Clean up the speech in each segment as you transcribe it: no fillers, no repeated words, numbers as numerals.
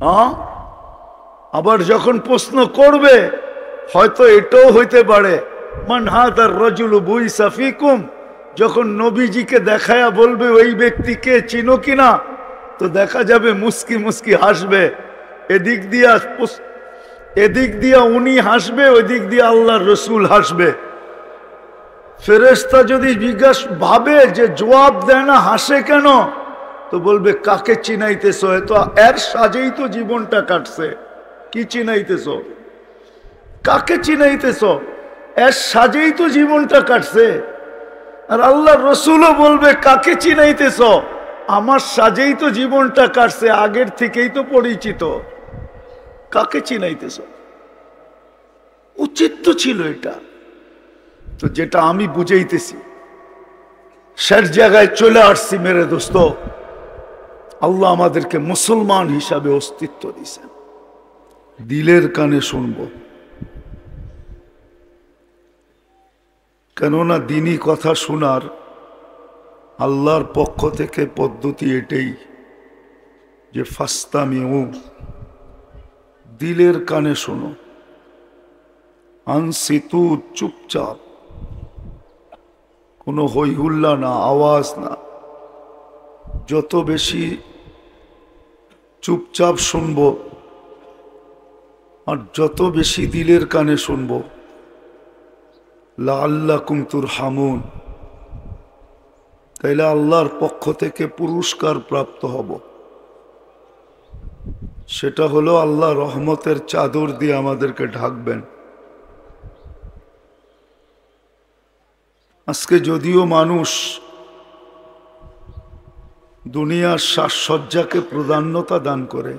হ্যাঁ, আবার যখন প্রশ্ন করবে হয়তো এটাও হইতে পারে মান হাদার রাজুলু বুইসা ফিকুম, যখন নবীজিকে দেখায়া বলবে ওই ব্যক্তিকে চিনো কিনা, তো দেখা যাবে মুস্কি মুস্কি হাসবে। এদিক দিয়া উনি হাসবে, ওই দিক দিয়ে আল্লাহর রসুল হাসবে। ফেরেশতা যদি জিজ্ঞাসা ভাবে যে জবাব দেয় না, হাসে কেন, তো বলবে কাকে চিনাইতেছ, তো এর সাজেই তো জীবনটা কাটছে, কি চিনাইতেছ, কাকে চিনাইতেছ, এর সাজেই তো জীবনটা কাটছে। আর আল্লাহর রসুলও বলবে কাকে চিনাইতেছ, আমার সাজেই তো জীবনটা কাটছে, আগের থেকেই তো পরিচিত, কাকে চিনাইতেছ। উচিত তো ছিল এটা। তো যেটা আমি বুঝাইতেছি শেষ জায়গায় চলে আসছি মেরে দোস্ত, আল্লাহ আমাদেরকে মুসলমান হিসাবে অস্তিত্ব দিয়েছেন, দিলের কানে শুনব। কেননা দিনী কথা শোনার আল্লাহর পক্ষ থেকে পদ্ধতি এটাই যে ফাস্তামিউ, দিলের কানে শোনো, আনসিতু, চুপচাপ, কোনো হইহুল্লা না, আওয়াজ না। যত বেশি চুপচাপ শুনব আর যত বেশি দিলের কানে শুনব, লাআল্লাকুম তুরহামুন, তাইলে আল্লাহর পক্ষ থেকে পুরস্কার প্রাপ্ত হব। সেটা হলো আল্লাহ রহমতের চাদর দিয়ে আমাদেরকে ঢাকবেন। আজকে যদিও মানুষ দুনিয়ার সাজসজ্জাকে প্রাধান্যতা দান করে,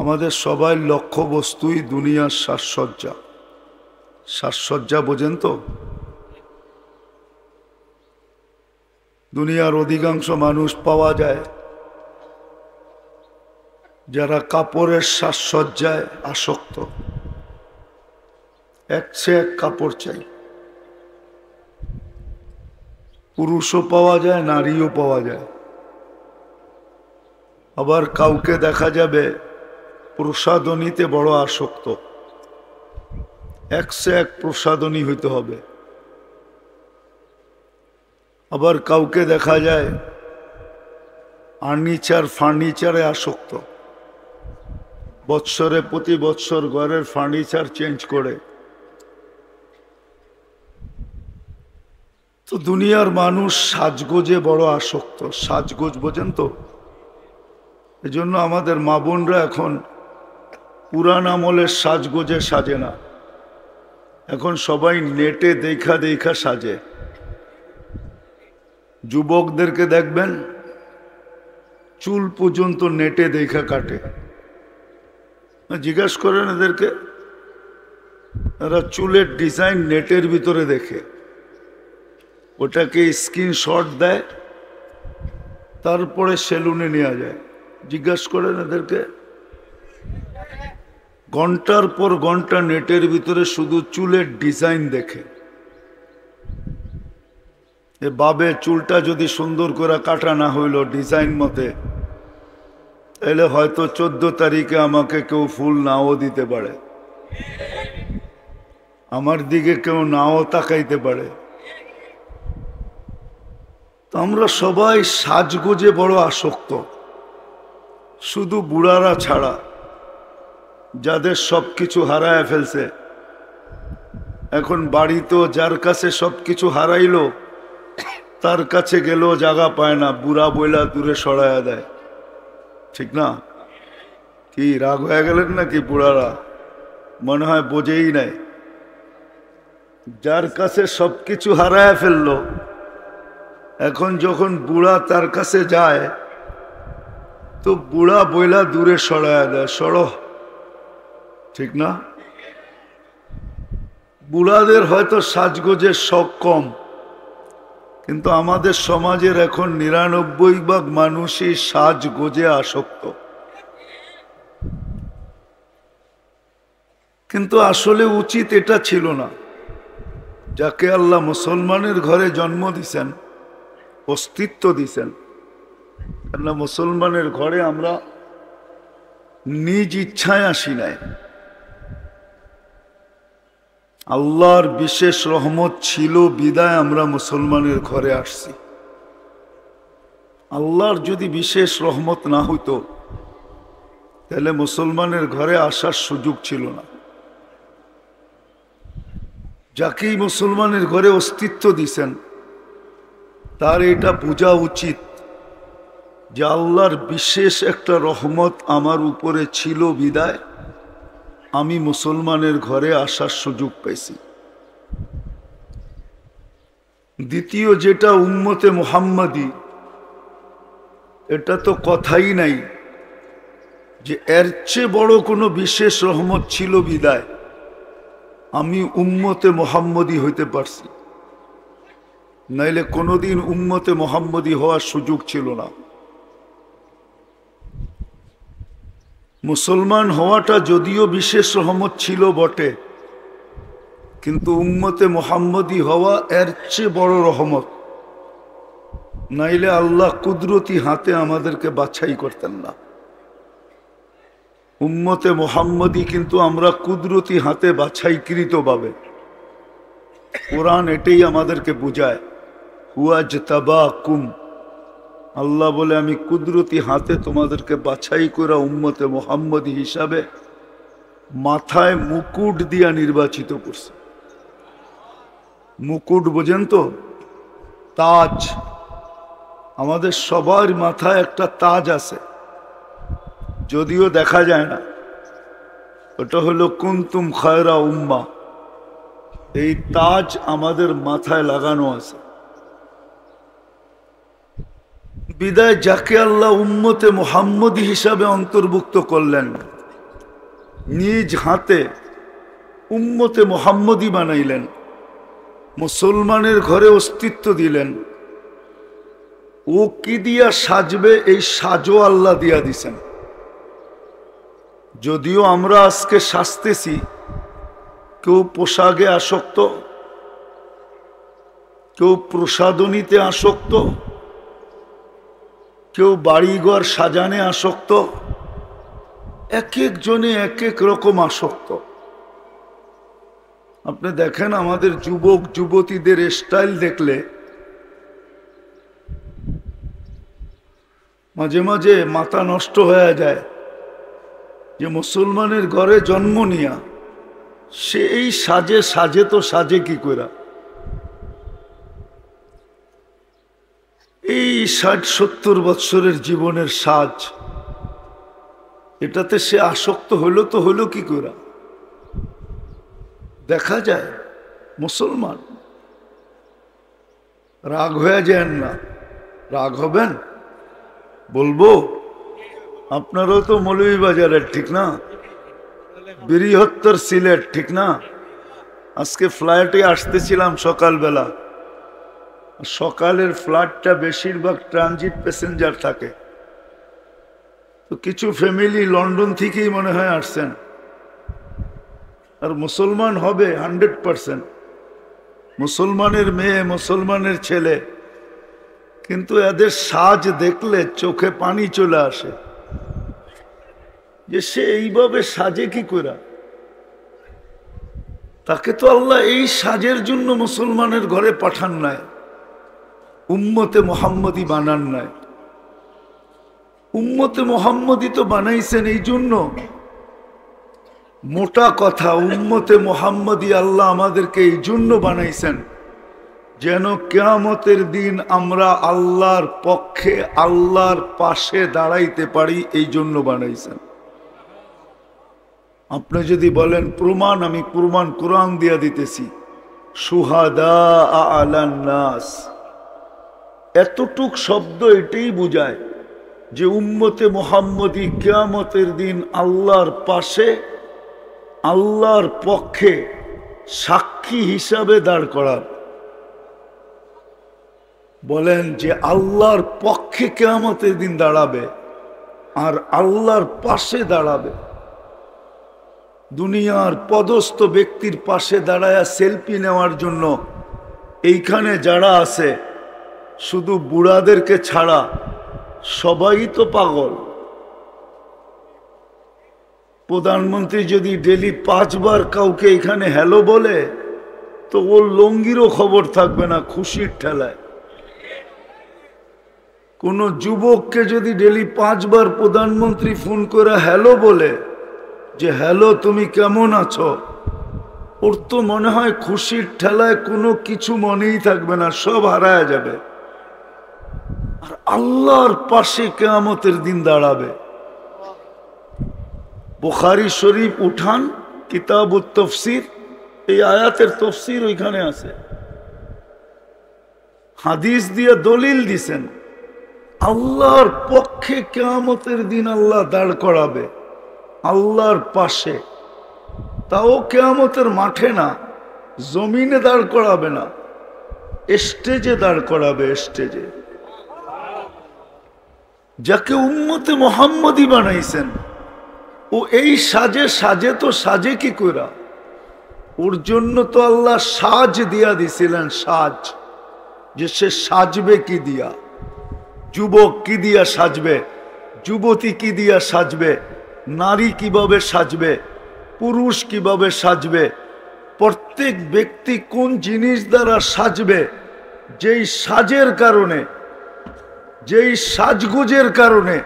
আমাদের সবাই লক্ষ্য বস্তুই দুনিয়ার সাজসজ্জা। সাজসজ্জা বোঝেন তো? দুনিয়ার অধিকাংশ মানুষ পাওয়া যায় যারা কাপড়ের সাজসজ্জায় আসক্ত, এক সে এক কাপড় চাই। পুরুষও পাওয়া যায়, নারীও পাওয়া যায়। আবার কাউকে দেখা যাবে প্রসাদনীতে বড় আসক্ত, এক সে এক প্রসাদনী হইতে হবে। আবার কাউকে দেখা যায় ফার্নিচারে আসক্ত, বৎসরে প্রতি বৎসর ঘরের ফার্নিচার চেঞ্জ করে। তো দুনিয়ার মানুষ সাজগোজে বড় আসক্ত। সাজগোজ বোঝেন তো? এজন্য আমাদের মা বোনরা এখন পুরান আমলের সাজগোজে সাজে না, এখন সবাই নেটে দেখা দেখা সাজে। যুবকদেরকে দেখবেন চুল পর্যন্ত নেটে দেখা কাটে। জিজ্ঞাসা করেন এদেরকে, এরা চুলের ডিজাইন নেটের ভিতরে দেখে, ওটাকে স্ক্রিনশট দেয়, তারপরে সেলুনে নেওয়া যায়। জিজ্ঞাসা করেন এদেরকে, ঘন্টার পর ঘন্টা নেটের ভিতরে শুধু চুলের ডিজাইন দেখে। এ বাবে চুলটা যদি সুন্দর করে কাটা না হইল ডিজাইন মতে, তাহলে হয়তো 14 তারিখে আমাকে কেউ ফুল নাও দিতে পারে, আমার দিকে কেউ নাও তাকাইতে পারে। তো আমরা সবাই সাজগোজে বড় আসক্ত, শুধু বুড়ারা ছাড়া, যাদের সবকিছু হারায় ফেলছে। এখন বাড়িতেও যার কাছে সবকিছু হারাইলো, তার কাছে গেলেও জায়গা পায় না, বুড়া বইলা দূরে সরাইয়া দেয়। ঠিক না? কি রাগ হয়ে গেলেন নাকি বুড়ারা? মনে হয় বোঝেই নাই। যার কাছে সবকিছু হারায় ফেললো, এখন যখন বুড়া তার কাছে যায়, তো বুড়া বইলা দূরে সরাইয়া দেয়, সরো। ঠিক না? বুড়াদের হয়তো সাজগোজের শখ কম, কিন্তু আমাদের সমাজের এখন ৯৯% মানুষই সাজগোজে আসক্ত। কিন্তু আসলে উচিত এটা ছিল না। যাকে আল্লাহ মুসলমানের ঘরে জন্ম দিছেন, অস্তিত্ব দিছেন, কেননা মুসলমানের ঘরে আমরা নিজ ইচ্ছায় আসি নাই। আল্লাহর বিশেষ রহমত ছিল বিদায় আমরা মুসলমানের ঘরে আসছি। আল্লাহর যদি বিশেষ রহমত না হইতো তাহলে মুসলমানের ঘরে আসার সুযোগ ছিল না। যাকেই মুসলমানের ঘরে অস্তিত্ব দিছেন তার এটা বোঝা উচিত যে আল্লাহর বিশেষ একটা রহমত আমার উপরে ছিল বিদায় আমি মুসলমানের ঘরে আসার সুযোগ পাইছি। দ্বিতীয় যেটা উম্মতে মুহাম্মাদি, এটা তো কথাই নাই যে এর চেয়ে বড় কোনো বিশেষ রহমত ছিল বিদায় আমি উম্মতে মুহাম্মাদি হইতে পারছি, নাইলে কোনোদিন উম্মতে মুহাম্মাদি হওয়ার সুযোগ ছিল না। মুসলমান হওয়াটা যদিও বিশেষ রহমত ছিল বটে, কিন্তু উম্মতে মুহাম্মাদি হওয়া এর চেয়ে বড় রহমত, নাইলে আল্লাহ কুদরতি হাতে আমাদেরকে বাছাই করতেন না। উম্মতে মুহাম্মাদি কিন্তু আমরা কুদরতি হাতে বাছাইকৃত ভাবে, কোরআন এটাই আমাদেরকে বুঝায়, হুয়াজতাবাকুম, আল্লাহ বলে আমি কুদরতি হাতে তোমাদেরকে বাছাই করে উম্মতে মুহাম্মাদি হিসাবে মাথায় মুকুট দিয়া নির্বাচিত করছে। মুকুট বোঝেন তো? তাজ। আমাদের সবার মাথায় একটা তাজ আছে, যদিও দেখা যায় না। ওটা হলো কুনতুম খায়রা উম্মাহ। এই তাজ আমাদের মাথায় লাগানো আছে। বিদায় যাকে আল্লাহ উম্মতে মুহাম্মাদি হিসাবে অন্তর্ভুক্ত করলেন, নিজ হাতে উম্মতে মুহাম্মাদি বানাইলেন, মুসলমানের ঘরে অস্তিত্ব দিলেন, ও কি দিয়া সাজবে এই সাজও আল্লাহ দিয়া দিছেন। যদিও আমরা আজকে সাজতেছি, কেউ পোশাকে আসক্ত, কেউ প্রসাদনীতে আসক্ত, কেউ বাড়িঘর সাজানে আসক্ত, এক একজনে এক এক রকম আসক্ত। আপনি দেখেন আমাদের যুবক যুবতীদের স্টাইল দেখলে মাঝে মাঝে মাথা নষ্ট হয়ে যায় যে মুসলমানের ঘরে জন্ম নিয়া সে এই সাজে সাজে তো সাজে কি করে? এই ৬০-৭০ বৎসরের জীবনের সাজ, এটাতে সে আসক্ত হইল তো হইল কি করে? দেখা যায় মুসলমান। রাগ হয়ে যান না, রাগ হবেন বলবো। আপনারাও তো মৌলভীবাজারের, ঠিক না? বৃহত্তর সিলেট, ঠিক না? আজকে ফ্লাইটে আসতেছিলাম সকালবেলা, সকালের ফ্লাইটটা বেশিরভাগ ট্রানজিট প্যাসেঞ্জার থাকে, তো কিছু ফ্যামিলি লন্ডন থেকেই মনে হয় আসছেন, আর মুসলমান হবে 100%, মুসলমানের মেয়ে, মুসলমানের ছেলে, কিন্তু এদের সাজ দেখলে চোখে পানি চলে আসে যে সে এইভাবে সাজে কি করে? তাকে তো আল্লাহ এই সাজের জন্য মুসলমানের ঘরে পাঠান নাই, উম্মতে মুহাম্মাদি বানান নাই। উম্মতে মুহাম্মাদি তো বানাইছেন এই জন্য, মোটা কথা উম্মতে মুহাম্মাদি আল্লাহ আমাদেরকে এই জন্য বানাইছেন যেন কিয়ামতের দিন আমরা আল্লাহর পক্ষে, আল্লাহর পাশে দাঁড়াইতে পারি, এই জন্য বানাইছেন। আপনি যদি বলেন প্রমাণ, আমি প্রমাণ কোরআন দিয়া দিতেছি, শুহাদা আলান নাস, এতটুক শব্দ এটাই বুঝায় যে উম্মতে মুহাম্মাদি কিয়ামতের দিন আল্লাহর পাশে, আল্লাহর পক্ষে সাক্ষী হিসাবে দাঁড় করার। বলেন যে আল্লাহর পক্ষে কিয়ামতের দিন দাঁড়াবে আর আল্লাহর পাশে দাঁড়াবে। দুনিয়ার পদস্থ ব্যক্তির পাশে দাঁড়ায়া সেলফি নেওয়ার জন্য এইখানে যারা আছে, শুধু বুড়াদেরকে ছাড়া সবাই তো পাগল। প্রধানমন্ত্রী যদি ডেলি 5 বার কাউকে এখানে হ্যালো বলে তো ওর লঙ্গিরও খবর থাকবে না খুশির ঠেলায়। কোন যুবককে যদি ডেলি 5 বার প্রধানমন্ত্রী ফোন করে হ্যালো বলে যে হ্যালো তুমি কেমন আছো, ওর তো মনে হয় খুশির ঠেলায় কোনো কিছু মনেই থাকবে না, সব হারায় যাবে। আর আল্লাহর পাশে কিয়ামতের দিন দাঁড়াবে। বুখারী শরীফ উঠান, কিতাবুত তাফসীর, এই আয়াতের তাফসীর ওইখানে আছে। হাদিস দিয়ে দলিল দিছেন আল্লাহর পক্ষে কিয়ামতের দিন আল্লাহ দাঁড় করাবে, আল্লাহর পাশে। তাও কিয়ামতের মাঠে না, জমিনে দাঁড় করাবে না, স্টেজে দাঁড় করাবে, স্টেজে। যাকে উম্মতে মুহাম্মদী বানাইছেন ও এই সাজে সাজে তো সাজে কি কইরা? ওর জন্য তো আল্লাহ সাজ দিয়া দিছিলেন, সাজ, যে সে সাজবে কি দিয়া। যুবক কি দিয়া সাজবে, যুবতী কি দিয়া সাজবে, নারী কিভাবে সাজবে, পুরুষ কিভাবে সাজবে, প্রত্যেক ব্যক্তি কোন জিনিস দ্বারা সাজবে, যেই সাজের কারণে, যেই সাজগোজের কারণে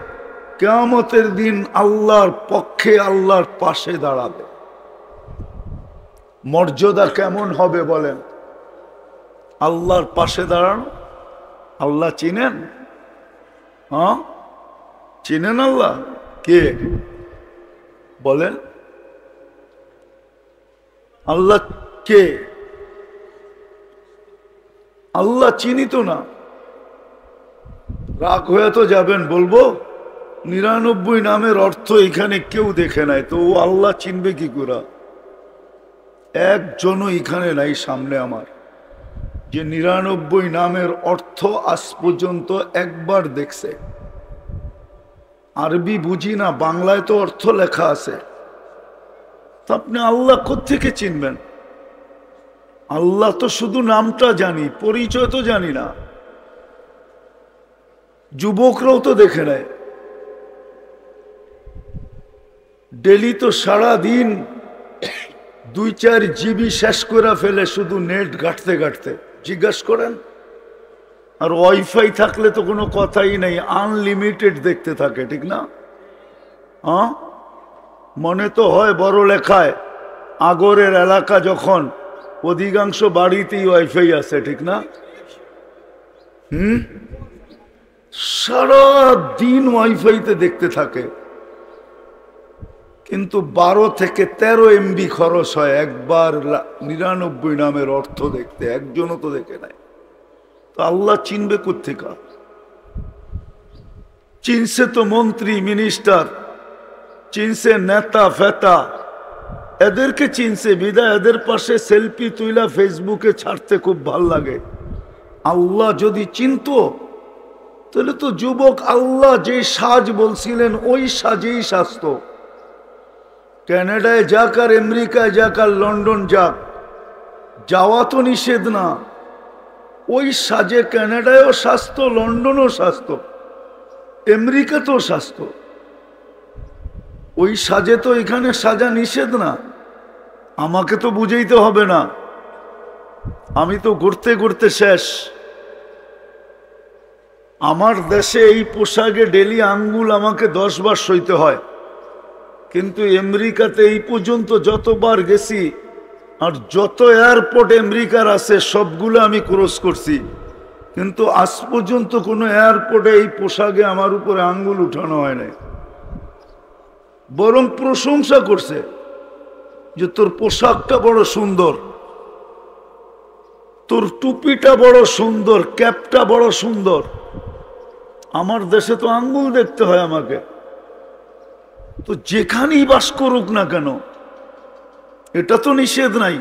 কিয়ামতের দিন আল্লাহর পক্ষে আল্লাহর পাশে দাঁড়াবে। মর্যাদা কেমন হবে বলেন? আল্লাহর পাশে দাঁড়ানো। আল্লাহ চিনেন? হ্যাঁ চিনেন? আল্লাহ কে বলেন? আল্লাহ কে? আল্লাহ চিনি তো না। রাগ হয়ে তো যাবেন, বলবো 99 নামের অর্থ এখানে কেউ দেখে নাই, তো ও আল্লাহ চিনবে কি করে? একজনও এখানে নাই সামনে আমার যে 99 নামের অর্থ আজ পর্যন্ত একবার দেখছে। আরবি বুঝি না, বাংলায় তো অর্থ লেখা আছে, তো আপনি আল্লাহ কোত্থেকে চিনবেন? আল্লাহ তো শুধু নামটা জানি, পরিচয় তো জানি না। যুবকরাও তো দেখে নেয়, ডেলি তো সারা দিন 2-4 জিবি শেষ করে ফেলে শুধু নেট ঘাটতে ঘাটতে। জিজ্ঞাসা করেন। আর ওয়াইফাই থাকলে তো কোনো কথাই নেই, আনলিমিটেড দেখতে থাকে, ঠিক না? হ্যাঁ, মনে তো হয় বড় লেখায় আগরের এলাকা যখন অধিকাংশ বাড়িতেই ওয়াইফাই আছে, ঠিক না? সারা দিন ওয়াইফাইতে দেখতে থাকে, কিন্তু 12 থেকে 13 MB খরচ হয় একবার 99 নামের অর্থ দেখতে। একজনও তো দেখে নাই, তো আল্লাহ চিনবে কোত্থেকে? চিনছে তো মন্ত্রী মিনিস্টার, চিনছে নেতা ফেতা, এদেরকে চিনছে বিদায় এদের পাশে সেলফি তুইলা ফেসবুকে ছাড়তে খুব ভাল লাগে। আল্লাহ যদি চিনতো তাহলে তো যুবক আল্লাহ যে সাজ বলছিলেন ওই সাজেই সাজত। কানাডায় যাক আর আমেরিকায় যাক আর লন্ডন যাক, যাওয়া তো নিষেধ না, ওই সাজে কানাডায়ও সাজত, লন্ডনও সাজত, আমেরিকাতেও সাজত। ওই সাজে তো এখানে সাজা নিষেধ না। আমাকে তো বুঝাইতে হবে না, আমি তো ঘুরতে ঘুরতে শেষ। আমার দেশে এই পোশাকে ডেলি আঙ্গুল আমাকে 10 বার সইতে হয়, কিন্তু আমেরিকাতে এই পর্যন্ত যতবার গেছি আর যত এয়ারপোর্ট আমেরিকার আছে সবগুলো আমি ক্রস করছি, কিন্তু আজ পর্যন্ত কোনো এয়ারপোর্টে এই পোশাকে আমার উপরে আঙ্গুল উঠানো হয় নাই। বরং প্রশংসা করছে যে তোর পোশাকটা বড় সুন্দর, তোর টুপিটা বড় সুন্দর, ক্যাপটা বড় সুন্দর। আমার দেশে তো আঙ্গুল দেখতে হয় আমাকে। তো যেখানেই বাস করুক না কেন, এটা তো নিষেধ নাই।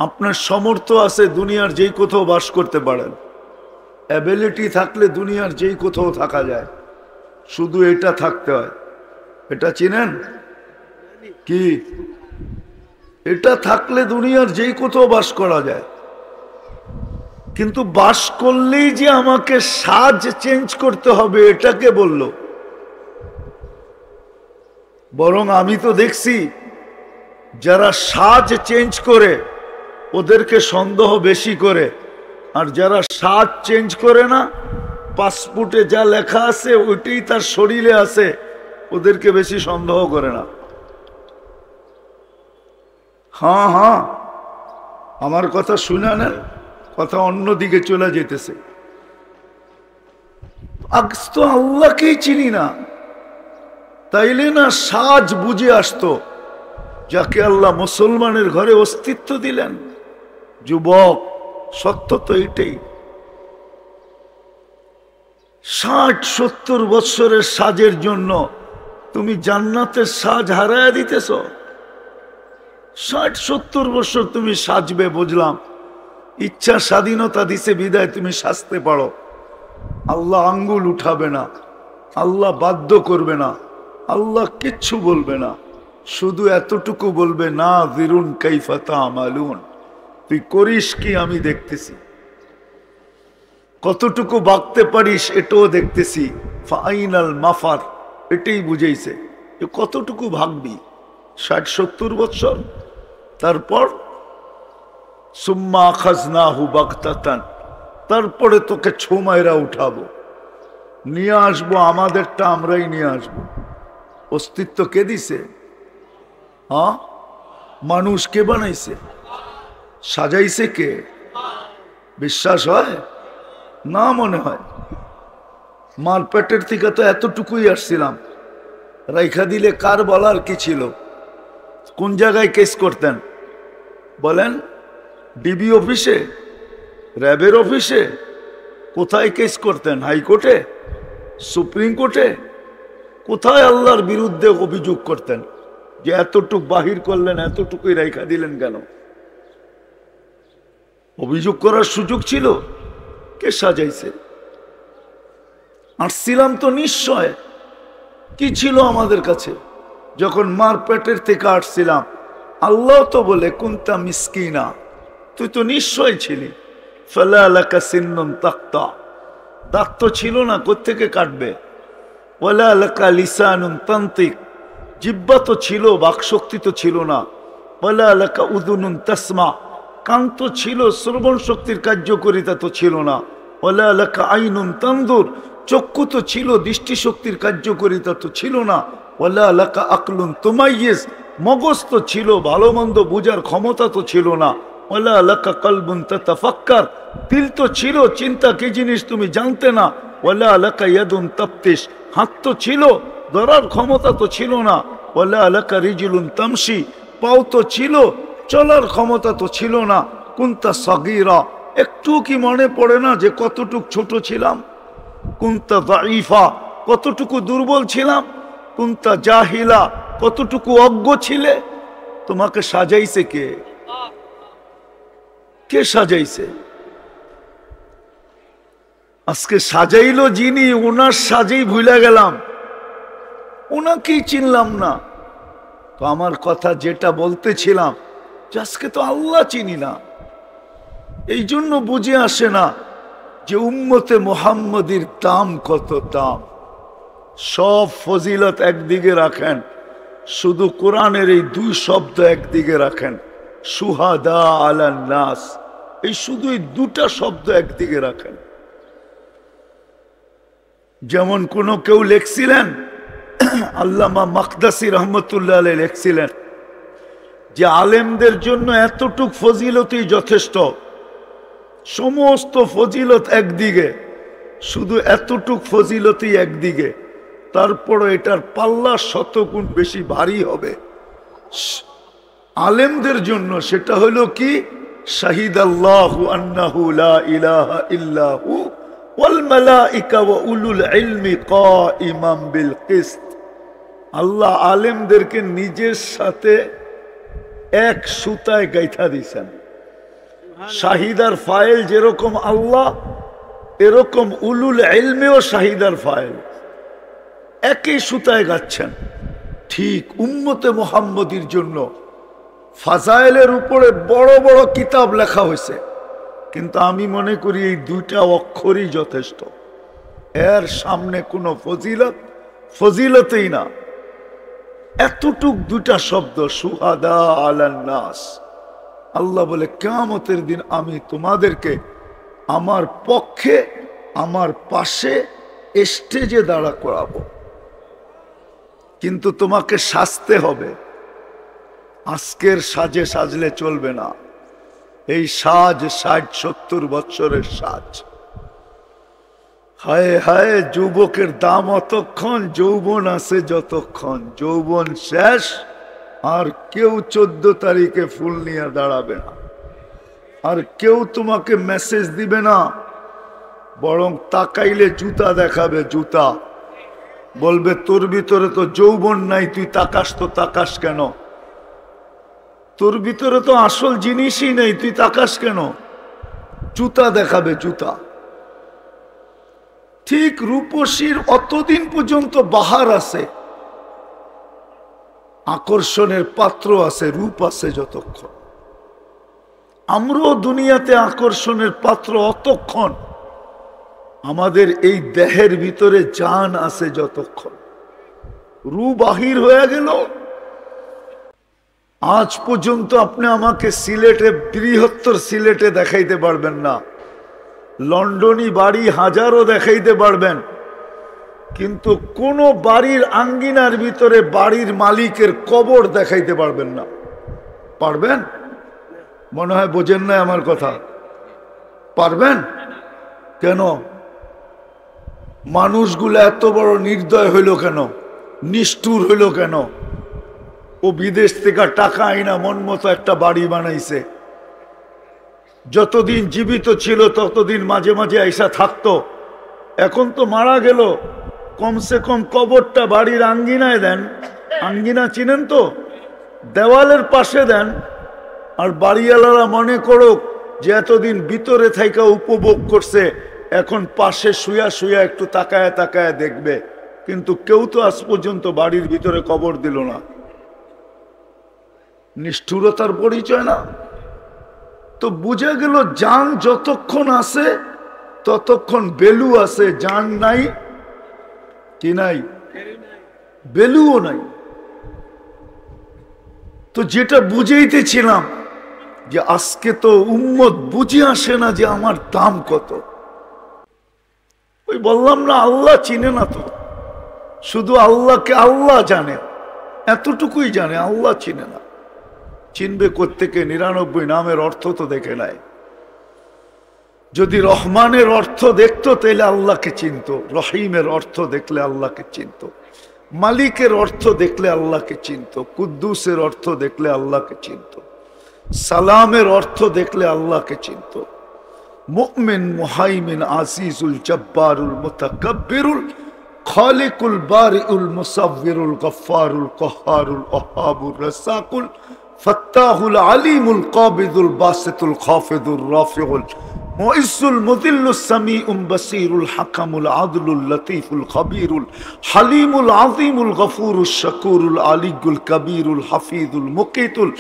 আপনার সামর্থ্য আছে, দুনিয়ার যেই কোথাও বাস করতে পারেন। অ্যাবিলিটি থাকলে দুনিয়ার যেই কোথাও থাকা যায়, শুধু এটা থাকতে হয়। এটা চিনেন কি? এটা থাকলে দুনিয়ার যেই কোথাও বাস করা যায়। কিন্তু বাস করলেই যে আমাকে সাজ চেঞ্জ করতে হবে, এটাকে বলল বরং আমি তো দেখছি যারা সাজ চেঞ্জ করে ওদেরকে সন্দেহ বেশি করে, আর যারা সাজ চেঞ্জ করে না, পাসপোর্টে যা লেখা আছে ওইটাই তার শরীরে আছে, ওদেরকে বেশি সন্দেহ করে না। হ্যাঁ হ্যাঁ, আমার কথা শুনে নেন, কথা অন্যদিকে চলে যেতেছে। আজ তো আল্লাহকেই চিনি না, তাইলে না সাজ বুঝে আসতো যাকে আল্লাহ মুসলমানের ঘরে অস্তিত্ব দিলেন। যুবক, সত্য তো এটাই। 60-70 বৎসরের সাজের জন্য তুমি জান্নাতের সাজ হারায়া দিতেছ। 60-70 বছর তুমি সাজবে, বুঝলাম, ইচ্ছা স্বাধীনতা দিছে বিদায় তুমি সাজতে পারো। আল্লাহ আঙ্গুল উঠাবে না, আল্লাহ বাধ্য করবে না, আল্লাহ কিচ্ছু বলবে না, শুধু এতটুকু বলবে, না জিরুন কাইফা তা'মালুন, তুই করিস কি আমি দেখতেছি, কতটুকু বাগতে পারিস এটাও দেখতেছি। ফাইনাল মাফার, এটাই বুঝাইছে যে কতটুকু ভাগবি। 60-70 বছর, তারপর সুম্মা আখাযনাহু বাগতাতান, তারপরে তোকে ছোমাইরা উঠাবো, নিয়ে আসবো, আমাদেরটা আমরাই নিয়ে আসবো। অস্তিত্ব কে দিছে? হ্যাঁ, মানুষ কে বানাইছে? সাজাইছে কে? বিশ্বাস হয় না? মনে হয় মার পেটের থেকে তো এতটুকুই আসছিলাম, রাইখা দিলে কার বলার কি ছিল? কোন জায়গায় কেস করতেন বলেন? ডিবি অফিসে, র্যাবের অফিসে? কোথায় কেস করতেন? হাইকোর্টে, সুপ্রিম কোর্টে? কোথায় আল্লাহর বিরুদ্ধে অভিযোগ করতেন যে এতটুক বাহির করলেন, এতটুকুই রাইখা দিলেন কেন? অভিযোগ করার সুযোগ ছিল? কে সাজাইছে? আসছিলাম তো নিশ্চয়, কি ছিল আমাদের কাছে যখন মার পেটের থেকে আসছিলাম? আল্লাহ তো বলে কুনতা মিসকিনা, তুই তো নিশ্চয় ছিলি। ফালা লাকা সিন্নুন তাক্তা, দাঁত তো ছিল না, কোত্থেকে কাটবে? ওয়ালা লাকা লিসানুন তান্তিক, জিহ্বা তো ছিল, বাকশক্তি তো ছিল না। ওয়ালা লাকা উযুনুন তাসমা, কান তো ছিল, শ্রবণ শক্তির কার্যকারিতা তো ছিল না। ওয়ালা লাকা আইনুন তানদুর, চক্ষু তো ছিল, দৃষ্টিশক্তির কার্যকারিতা তো ছিল না। ওয়ালা লাকা আকলুন তুমাইয়িজ, মগজ তো ছিল, ভালো মন্দ বুঝার ক্ষমতা তো ছিল না। ওয়ালা লাকা কলবুন তাতাফাক্কার, দিল তো ছিল, চিন্তা কি জিনিস তুমি জানতে না। ওয়ালা লাকা ইয়াদুন তাফতিশ, হাত তো ছিল, ধরার ক্ষমতা তো ছিল না। ওয়ালা লাকা রিজলুন তামশি, পাও তো ছিল, চলার ক্ষমতা তো ছিল না। কুনতা সাগীরা, একটু কি মনে পড়ে না যে কতটুক ছোট ছিলাম? কুনতা দাঈফা, কতটুকু দুর্বল ছিলাম? কুনতা জাহিলা, কতটুকু অজ্ঞ ছিলে? তোমাকে সাজাইছে কে? কে সাজাইছে? আজকে সাজাইলো যিনি, ওনার সাজেই ভুলে গেলাম, ওনাকেই চিনলাম না। তো আমার কথা যেটা বলতেছিলাম, আজকে তো আল্লাহ চিনি না, এই জন্য বুঝে আসে না যে উম্মতে মুহাম্মদীর দাম কত দাম। সব ফজিলত একদিকে রাখেন, শুধু কোরআনের এই 2 শব্দ একদিকে রাখেন, শুহাদা আলান নাস, এই শুধু এই 2টা শব্দ একদিকে রাখেন। যেমন কেউ লেখছিলেন, আল্লামা মাকদাসী রহমতুল্লাহ আলাইহি লেখছিলেন যে আলেমদের জন্য এতটুক ফজিলতই যথেষ্ট, সমস্ত ফজিলত একদিকে, শুধু এতটুক ফজিলতই একদিকে, তারপরও এটার পাল্লা 100 গুণ বেশি ভারী হবে আলেমদের জন্য। সেটা হলো কি? শাহিদাল্লাহু আন্নাহু লা ইলাহা ইল্লাহু ওয়াল মালাইকা ওয়া উলুল ইলমি কাইমান বিল কিসত। আল্লাহ আলেমদেরকে নিজের সাথে এক সুতায় গাইথা দিয়েছেন। শাহিদার ফাইল যেরকম আল্লাহ, এরকম উলুল ইলমেও শাহিদার ফাইল, একই সুতায় গাচ্ছেন। ঠিক উম্মতে মুহাম্মদীর জন্য ফাজাইলের উপরে বড় বড় কিতাব লেখা হয়েছে, কিন্তু আমি মনে করি এই 2টা অক্ষরই যথেষ্ট, এর সামনে কোনো ফজিলতই না। এতটুক দুটা শব্দ, শুহাদা আলান নাস। আল্লাহ বলে কিয়ামতের দিন আমি তোমাদেরকে আমার পক্ষে আমার পাশে স্টেজে দাঁড়া করাবো, কিন্তু তোমাকে সাজতে হবে। আজকের সাজে সাজলে চলবে না। এই সাজ 60-70 বছরের সাজ। হায় হায়, যুবকের দাম অতক্ষণ, যৌবন আছে যতক্ষণ। যৌবন শেষ, আর কেউ 14 তারিখে ফুল নিয়ে দাঁড়াবে না, আর কেউ তোমাকে মেসেজ দিবে না, বরং তাকাইলে জুতা দেখাবে, জুতা বলবে তোর ভিতরে তো যৌবন নাই, তুই তাকাস তো তাকাস কেন? তোর ভিতরে তো আসল জিনিসই নেই, তুই তাকাস কেন? জুতা দেখাবে, জুতা। ঠিক রূপসীর অতদিন পর্যন্ত বাহার আছে, আকর্ষণের পাত্র আছে, রূপ আছে যতক্ষণ। আমরাও দুনিয়াতে আকর্ষণের পাত্র অতক্ষণ, আমাদের এই দেহের ভিতরে জান আছে যতক্ষণ। রূপ বাহির হয়ে গেল। আজ পর্যন্ত আপনি আমাকে সিলেটে, বৃহত্তর সিলেটে দেখাইতে পারবেন না। লন্ডনী বাড়ি হাজারো দেখাইতে পারবেন, কিন্তু কোন বাড়ির আঙ্গিনার ভিতরে বাড়ির মালিকের কবর দেখাইতে পারবেন না। পারবেন? মনে হয় বোঝেন না আমার কথা। পারবেন? কেন? মানুষগুলো এত বড় নির্দয় হইল কেন? নিষ্ঠুর হইল কেন? ও বিদেশ থেকে টাকা আইনা মন মতো একটা বাড়ি বানাইছে। যতদিন জীবিত ছিল ততদিন মাঝে মাঝে আইসা থাকতো। এখন তো মারা গেল, কমসে কম কবরটা বাড়ির আঙ্গিনায় দেন। আঙ্গিনা চিনেন তো? দেওয়ালের পাশে দেন। আর বাড়িওয়ালারা মনে করুক যে এতদিন ভিতরে থাইকা উপভোগ করছে, এখন পাশে শুয়া শুয়া একটু তাকায় তাকায় দেখবে। কিন্তু কেউ তো আজ পর্যন্ত বাড়ির ভিতরে কবর দিল না। নিষ্ঠুরতার পরিচয় না? তো বুঝা গেল জান যতক্ষণ আছে ততক্ষণ বেলু আছে, জান নাই কি নাই? বেলুও নাই। তো যেটা বুঝাইতেছিলাম যে আজকে তো উম্মত বুঝে আসে না যে আমার দাম কত। ওই বললাম না, আল্লাহ চিনে না তো, শুধু আল্লাহকে আল্লাহ জানে, এতটুকুই জানে, আল্লাহ চিনে না। চিনবে কোত্থেকে? 99 নামের অর্থ তো দেখে নাই। যদি রহমানের অর্থ দেখতো তাহলে আল্লাহকে চিনত, রহিমের অর্থ দেখলে আল্লাহকে চিনত, মালিকের অর্থ দেখলে আল্লাহকে চিনত, কুদ্দুসের অর্থ দেখলে আল্লাহকে চিনত, সালামের অর্থ দেখলে আল্লাহকে চিনত। মুমিন, মুহাইমিন, আজিজুল, জব্বারুল, মুতাকাব্বিরুল, খালিকুল, বারিউল, মুসাব্বিরুল, গফফারুল, কহ্হারুল, ওহাবুর, রাসাকুল, ফাত্তাহুল, আলিমুল, কাবিদুল, বাসিতুল, খাফিদুর, রাফিউল, মুইসুল, মুদিল্লুস, সামিউম, বাসীরুল, হাকামুল, আদলুল, লতীফুল, খবীরুল, হালিমুল, আযীমুল, গফুরুশ, শাকুরুল, আলিয়ুল, কবীরুল, হাফিজুল, মুকীতুল,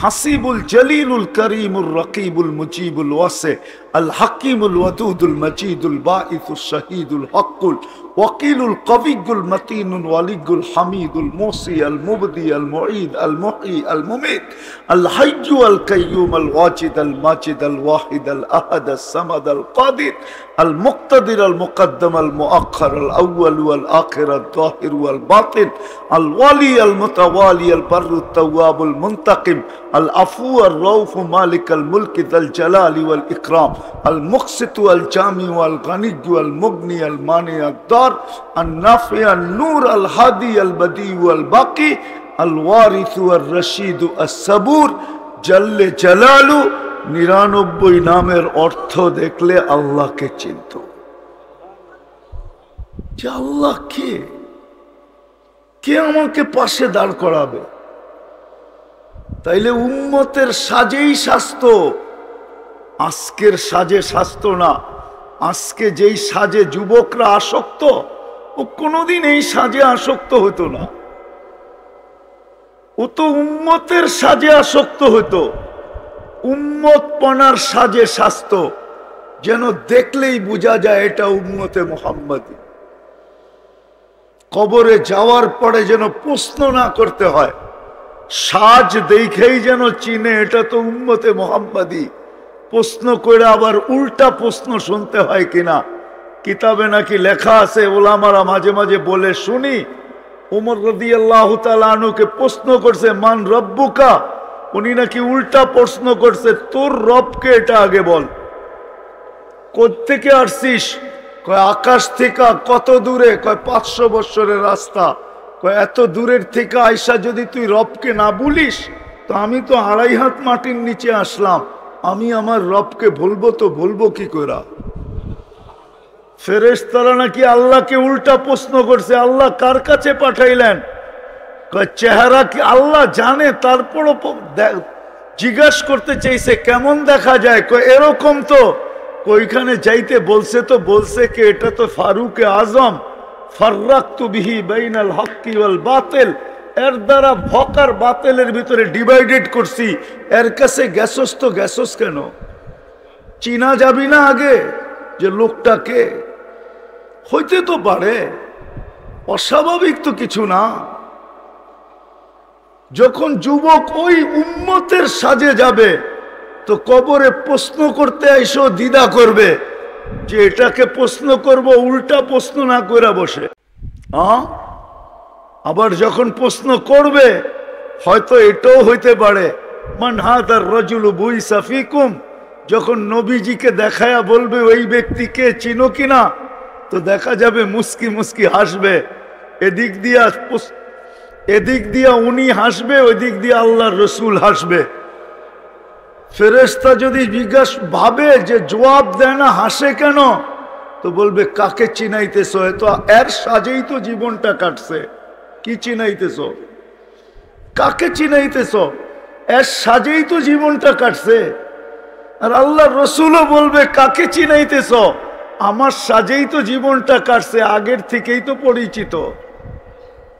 হাসিবুল, জলিলুল, করিমুর, রকিবুল, মুজিবুল, ওয়াসি, আল হাকিমুল, ওয়াদুদুল, মজিদুল, বাঈসুশ, শহীদুল, হকুল, ওয়াকিলুল, কবিয়ুল, মতিনুল, ওয়ালিয়ুল, হামিদুল, মুসি, আল মুবদি, আল মুঈদ, আল মুহয়ি, আল মুমীত, আল হাইয়্যু, আল কাইয়্যুম, আল ওয়াজিদ, আল মাজিদ, আল ওয়াহিদ, আল আহাদ, আল সামাদ, আল কাদির, আল মুক্তাদির, আল মুকদ্দম, আল মুআখ্খার, আল আউয়াল, আল আখির, আল যাহির, আল বাতিন, আল ওয়ালি, আল মুতাওয়ালি, আল বাররু, তাওয়াব, আল মুনতাকিম, আল আফু, আল রাউফ, মালিক আল মুলক, যাল জালালি ওয়াল ইকরাম, আল মুকসিত, আল জামি, আল গনি, আল মুগনি, আল মানি, আল দার, আল নাফি, আল নূর, আল হাদি, আল বদি, আল বাকি, আল ওয়ারিস, আল রশিদ, আল সাবুর, জাল্লে জালালু। 99 নামের অর্থ দেখলে আল্লাহকে চিনত। যে আল্লাহ কে? কে আমাকে পাশে দাঁড় করাবে? তাইলে উম্মতের সাজেই স্বাস্থ্য, আজকের সাজে স্বাস্থ্য না। আজকে যেই সাজে যুবকরা আসক্ত, ও কোনোদিন এই সাজে আসক্ত হতো না। ও তো উম্মতের সাজে আসক্ত হতো, উম্মতপনার সাজে স্বাস্থ্য, যেন দেখলেই বোঝা যায় এটা উম্মতে মুহাম্মাদী। কবরে যাওয়ার পরে যেন প্রশ্ন না করতে হয়, সাজ দেখেই যেন চিনে এটা তো উম্মতে মুহাম্মাদি, প্রশ্ন করে আবার উল্টা প্রশ্ন শুনতে হয় কিনা। কিতাবে নাকি লেখা আছে, ওলামারা মাঝে মাঝে বলে শুনি, উমর রাদিয়াল্লাহু তাআলা আনহুকে প্রশ্ন করছে মান রব্বুকা, উনি নাকি উল্টা প্রশ্ন করছে তোর রবকে এটা আগে বল। কোত্থেকে আসছিস? কয় আকাশ থেকে। কত দূরে? কয় 500 বছরের রাস্তা। কয় এত দূরের থেকে আইসা যদি তুই রবকে না বলিস, তো আমি তো 2.5 হাত মাটির নিচে আসলাম, আমি আমার রবকে ভুলবো তো ভুলবো কি করে? ফেরেশতারা নাকি আল্লাহকে উল্টা প্রশ্ন করছে, আল্লাহ কার কাছে পাঠাইলেন? কয় চেহারা কি আল্লাহ জানে, তারপরও জিজ্ঞাসা করতে চাইছে কেমন দেখা যায়? কয় এরকম তো। ওইখানে যাইতে বলছে তো বলছে কি এটা তো ফারুকে আজম, ফাররাকতু বিহি বাইনাল হক্কি ওয়াল বাতিল, এর দ্বারা হক আর বাতিলের ভিতরে ডিভাইডেড করছি। এর কাছে গ্যাসস তো গ্যাসস কেন? চিনা যাবি না আগে যে লোকটাকে? হইতে তো পারে, অস্বাভাবিক তো কিছু না। যখন যুবক ওই উম্মতের সাজে যাবে, তো কবরে প্রশ্ন করতে আইসো দ্বিধা করবে যে এটাকে প্রশ্ন করব, উল্টা প্রশ্ন না করে বসে। আবার যখন প্রশ্ন করবে, হয়তো এটাও হইতে পারে মান হাদার রাজুলু বুইসা ফিকুম, যখন নবীজিকে দেখায়া বলবে ওই ব্যক্তিকে চিনো কিনা, তো দেখা যাবে মুস্কি মুস্কি হাসবে। এদিক দিয়া উনি হাসবে, ওই দিক দিয়ে আল্লাহর রসুল হাসবে। ফেরেশতা যদি জিজ্ঞাসা ভাবে যে জবাব দেয় না, হাসে কেন, তো বলবে কাকে চিনাইতেছ? তো এর সাজেই তো জীবনটা কাটছে, কি চিনাইতেছ? কাকে চিনাইতেছ? এর সাজেই তো জীবনটা কাটছে। আর আল্লাহর রসুলও বলবে কাকে চিনাইতেছ? আমার সাজেই তো জীবনটা কাটছে, আগের থেকেই তো পরিচিত,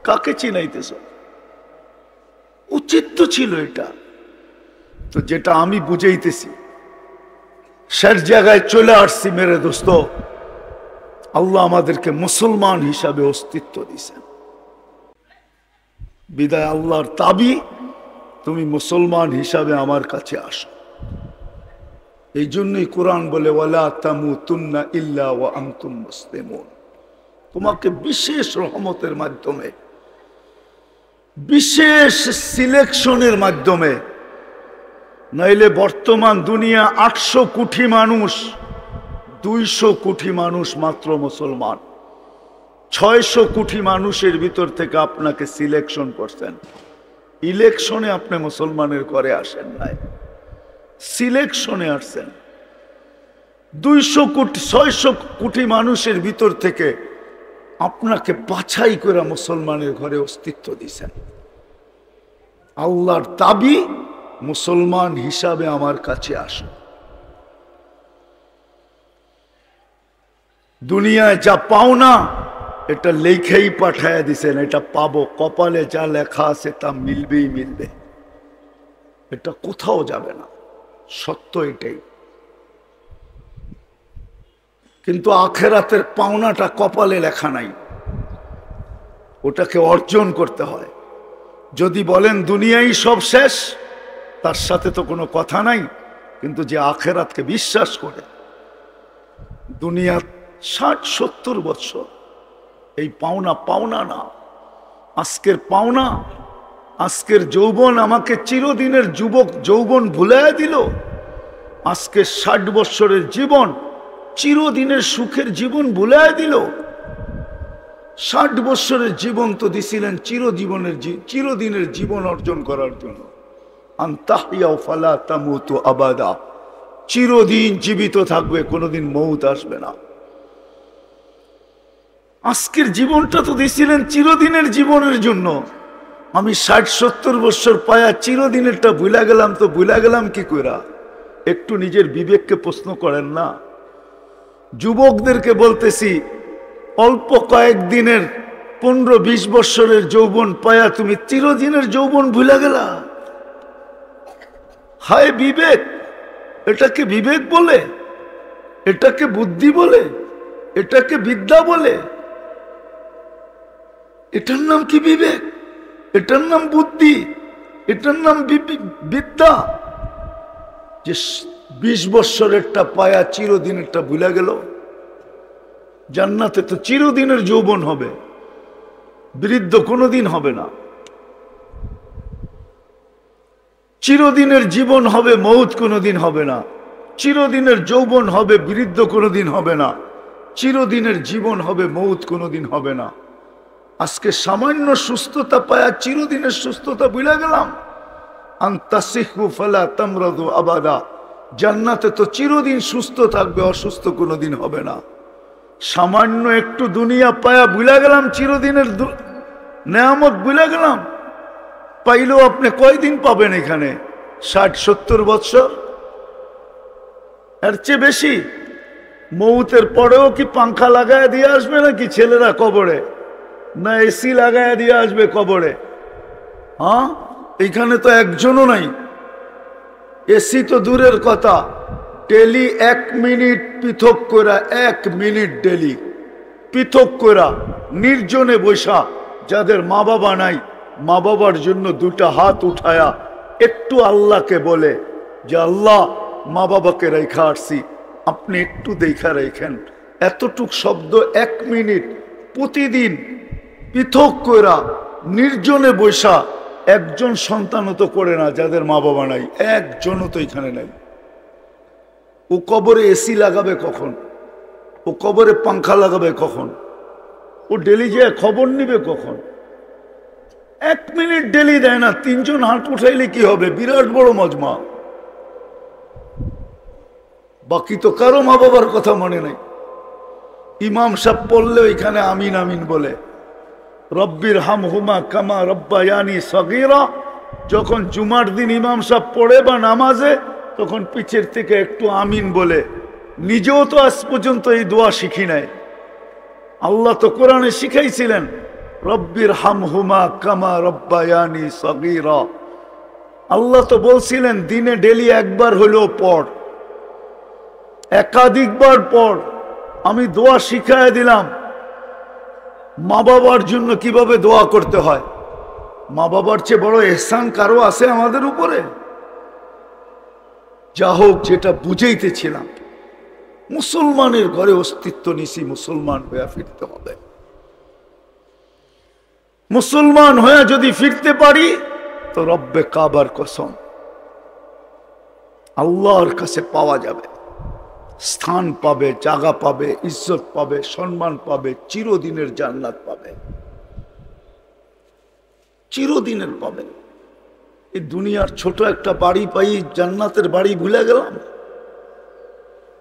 কাকে চিনাইতেছ? উচিত তো ছিল এটা। তো যেটা আমি বুঝাইতেছি, শেষ জায়গায় চলে আসছি মেরে দোস্ত। আল্লাহ আমাদেরকে মুসলমান হিসাবে অস্তিত্ব দিয়েছেন, বিদায় আল্লাহর দাবি তুমি মুসলমান হিসাবে আমার কাছে আসো। এই জন্যই কোরআন বলে ওয়ালা তামুতুন্না ইল্লা ওয়া আনতুম মুসলিমুন, তোমাকে বিশেষ রহমতের মাধ্যমে, বিশেষ সিলেকশনের মাধ্যমে, নাইলে বর্তমান দুনিয়া 800 কোটি মানুষ, 200 কোটি মানুষ মাত্র মুসলমান। 600 কোটি মানুষের ভিতর থেকে আপনাকে সিলেকশন করছেন। ইলেকশনে আপনি মুসলমানের ঘরে আসেন নাই, সিলেকশনে আসছেন। 200 কোটি 600 কোটি মানুষের ভিতর থেকে আপনাকে বাছাই করে মুসলমানের ঘরে অস্তিত্ব দিয়েছেন। আল্লাহর দাবি মুসলমান হিসাবে আমার কাছে আসো। দুনিয়ায় যা পাও না, এটা লেখেই পাঠায় দিছেন, এটা পাবো। কপালে যা লেখা আছে তা মিলবেই মিলবে, এটা কোথাও যাবে না, সত্য এটাই। কিন্তু আখেরাতের পাওনাটা কপালে লেখা নাই, ওটাকে অর্জন করতে হয়। যদি বলেন দুনিয়াই সব শেষ, তার সাথে তো কোনো কথা নাই। কিন্তু যে আখেরাতকে বিশ্বাস করে, দুনিয়া 60-70 বছর, এই পাওনা পাওনা না, আজকের পাওনা। আজকের যৌবন আমাকে চিরদিনের যৌবন ভুলাইয়া দিল। আজকে 60 বছরের জীবন চিরদিনের সুখের জীবন ভুলাইয়া দিল। 60 বছরের জীবন তো দিছিলেন চিরদিনের জীবন অর্জন করার জন্য। আনতাহিয়াও ফালা তামুতু আবাদা, চিরদিন জীবিত থাকবে, কোনোদিন মৌত আসবে না। আজকের জীবনটা তো দিছিলেন চিরদিনের জীবনের জন্য। আমি 60-70 বছর পায়া চিরদিনেরটা ভুলা গেলাম, তো ভুলা গেলাম কি কইরা? একটু নিজের বিবেককে প্রশ্ন করেন না। যুবকদেরকে বলতেছি, অল্প কয়েকদিনের 15-20 বছরের যৌবন পায়া তুমি চিরদিনের যৌবন ভুলা গেলা। হায় বিবেক! এটাকে বিবেক বলে? এটাকে বুদ্ধি বলে? এটাকে বিদ্যা বলে? এটার নাম কি বিবেক? এটার নাম বুদ্ধি? এটার নাম বিদ্যা? যে 20 বৎসরেরটা পায়া চিরদিনেরটা ভুলে গেল। জান্নাতে তো চিরদিনের যৌবন হবে, বৃদ্ধ কোনোদিন হবে না। চিরদিনের জীবন হবে, মৌত কোনোদিন হবে না। চিরদিনের যৌবন হবে, বৃদ্ধ কোনোদিন হবে না। চিরদিনের জীবন হবে, মৌত কোনোদিন হবে না। আজকে সামান্য সুস্থতা পায়া চিরদিনের সুস্থতা ভুলে গেলাম। আনতাসিহু ফালা তামরাদু আবাদা। জান্নাতে তো চিরদিন সুস্থ থাকবে, অসুস্থ কোনোদিন হবে না। সামান্য একটু দুনিয়া পায়া ভুলে গেলাম, চিরদিনের নেয়ামত ভুলে গেলাম। পাইলেও আপনি কয়দিন পাবেন এখানে? 60-70 বৎসর, এর চেয়ে বেশি। মৌতের পরেও কি পাংখা লাগায় দিয়ে আসবে নাকি ছেলেরা কবরে? না এসি লাগায় দিয়ে আসবে কবরে? হ্যাঁ, এখানে তো একজনও নাই। এসি তো দূরের কথা, ডেলি 1 মিনিট পৃথক করা, 1 মিনিট ডেলি পৃথক করা, নির্জনে বৈশা, যাদের মা বাবা নাই, মা বাবার জন্য 2টা হাত উঠায়া একটু আল্লাহকে বলে যে আল্লাহ, মা বাবাকে রেখা আসছি, আপনি একটু দেখা রেখেন। এতটুক শব্দ 1 মিনিট প্রতিদিন পৃথক করা, নির্জনে বৈশা, একজন সন্তানও তো করে না যাদের মা বাবা নাই, একজনও তো এখানে নাই। ও কবরে এসি লাগাবে কখন? ও কবরে পাংখা লাগাবে কখন? ও ডেলি যে খবর নিবে কখন? 1 মিনিট ডেলি দেয় না, 3 জন হাত উঠাইলে কি হবে? বিরাট বড় মজমা। বাকি তো কারো মা বাবার কথা মনে নাই। ইমাম সাহেব পড়লে এখানে আমিন আমিন বলে, রব্বির হামহুমা কামা রব্বায়ানি সগীরা। যখন জুমার দিন ইমাম সাহেব পড়ে বা নামাজে, তখন পিছের থেকে একটু আমিন বলে। নিজেও তো আজ পর্যন্ত এই দোয়া শিখি নাই। আল্লাহ তো কোরআনে শিখাইছিলেন, রব্বির হামহুমা কামা রব্বায়ানি সগীরা। আল্লাহ তো বলছিলেন দিনে ডেলি একবার হলেও পড়, একাধিকবার পড়। আমি দোয়া শিখাই দিলাম মা বাবার জন্য কিভাবে দোয়া করতে হয়। মা বাবার চেয়ে বড় এহসান কারো আছে আমাদের উপরে? যা হোক, যেটা বুঝাইতেছিলাম, মুসলমানের ঘরে অস্তিত্ব নিছি, মুসলমান হয়ে ফিরতে হবে। মুসলমান হয়ে যদি ফিরতে পারি তো রব্বে কাবার কসম আল্লাহর কাছে পাওয়া যাবে, স্থান পাবে, জায়গা পাবে, ইজ্জত পাবে, সম্মান পাবে, চিরদিনের জান্নাত পাবে, চিরদিনের পাবে। এই দুনিয়ার ছোট একটা বাড়ি পাই, জান্নাতের বাড়ি ভুলে গেলাম।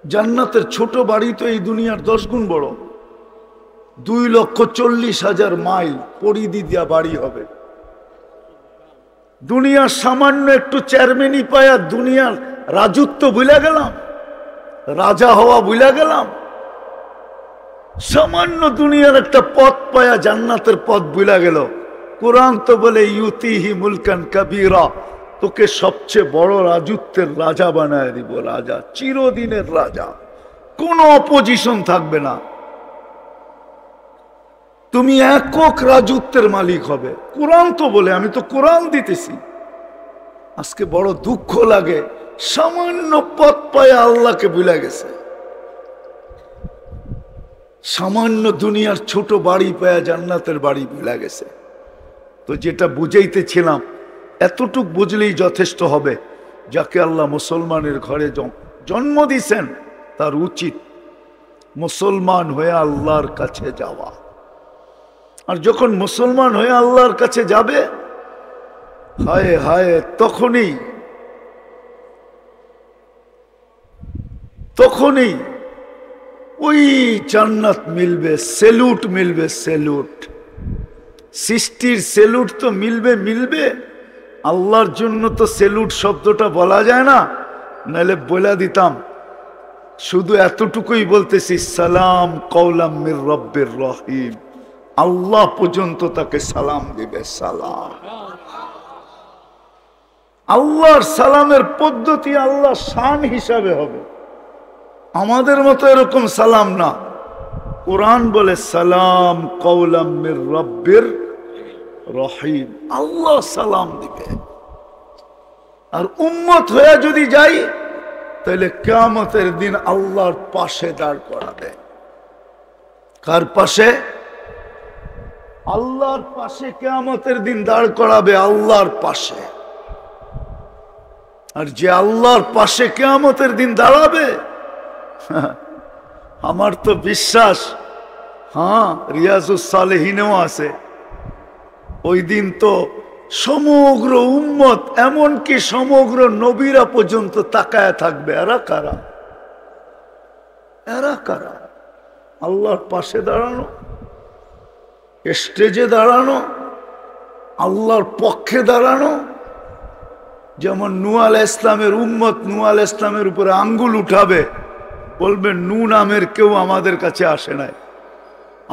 জান্নাতের ছোট বাড়ি তো এই দুনিয়ার 10 গুণ বড়। 2,40,000 মাইল পরিধি দিয়া বাড়ি হবে। দুনিয়ার সামান্য একটু চেয়ারম্যানি পায়া দুনিয়ার রাজত্ব ভুলে গেলাম, রাজা হওয়া ভুলে গেলাম। সামান্য দুনিয়ার একটা পথ পায়া জান্নাতের পথ ভুলে গেল। কোরআন তো বলে ইউতিহি মুলকান কাবীরা, তোকে সবচেয়ে বড় রাজত্বের রাজা বানায় দিব। রাজা, চিরদিনের রাজা, কোনো অপোজিশন থাকবে না। তুমি একক রাজত্বের মালিক হবে। কোরআন তো বলে, আমি তো কোরআন দিতেছি। আজকে বড় দুঃখ লাগে, সামান্য পথ পায়ে আল্লাহকে ভুলে গেছে। সামান্য দুনিয়ার ছোট বাড়ি পায়া জান্নাতের বাড়ি ভুলে গেছে। তো যেটা বুঝাইতেছিলাম, এতটুক বুঝলেই যথেষ্ট হবে। যাকে আল্লাহ মুসলমানের ঘরে জন্ম দিয়েছেন, তার উচিত মুসলমান হয়ে আল্লাহর কাছে যাওয়া। আর যখন মুসলমান হয়ে আল্লাহর কাছে যাবে, হায় হায়, তখনই ওই জান্নাত মিলবে, সেলুট মিলবে, সেলুট। সৃষ্টির সেলুট তো মিলবে। আল্লাহর জন্য তো সেলুট শব্দটা বলা যায় না, নাহলে বলে দিতাম। শুধু এতটুকুই বলতেছি, সালাম কওলাম মির রব্বির রহিম। আল্লাহ পর্যন্ত তাকে সালাম দিবে। সালাম, আল্লাহর সালামের পদ্ধতি আল্লাহ শান হিসাবে হবে, আমাদের মতো এরকম সালাম না। কোরআন বলে সালাম কওলাম মির রব্বির রহিম। আল্লাহ সালাম দিবে। আর উম্মত হয়ে যদি যাই তাহলে কিয়ামতের দিন আল্লাহর পাশে দাঁড় করাবে। কার পাশে? আল্লাহর পাশে কিয়ামতের দিন দাঁড় করাবে, আল্লাহর পাশে। আর যে আল্লাহর পাশে কিয়ামতের দিন দাঁড়াবে, আমার তো বিশ্বাস, হ্যাঁ, রিয়াজুস সালেহিনেও আছে, ওই দিন তো সমগ্র উম্মত, এমনকি সমগ্র নবীরা পর্যন্ত তাকায় থাকবে, এরা কারা, এরা কারা? আল্লাহর পাশে দাঁড়ানো, স্টেজে দাঁড়ানো, আল্লাহর পক্ষে দাঁড়ানো। যেমন নূহ আলাইহিস ইসলামের উম্মত নূহ আলাইহিস ইসলামের উপরে আঙ্গুল উঠাবে, বলবে নূহ নামের কেউ আমাদের কাছে আসে নাই,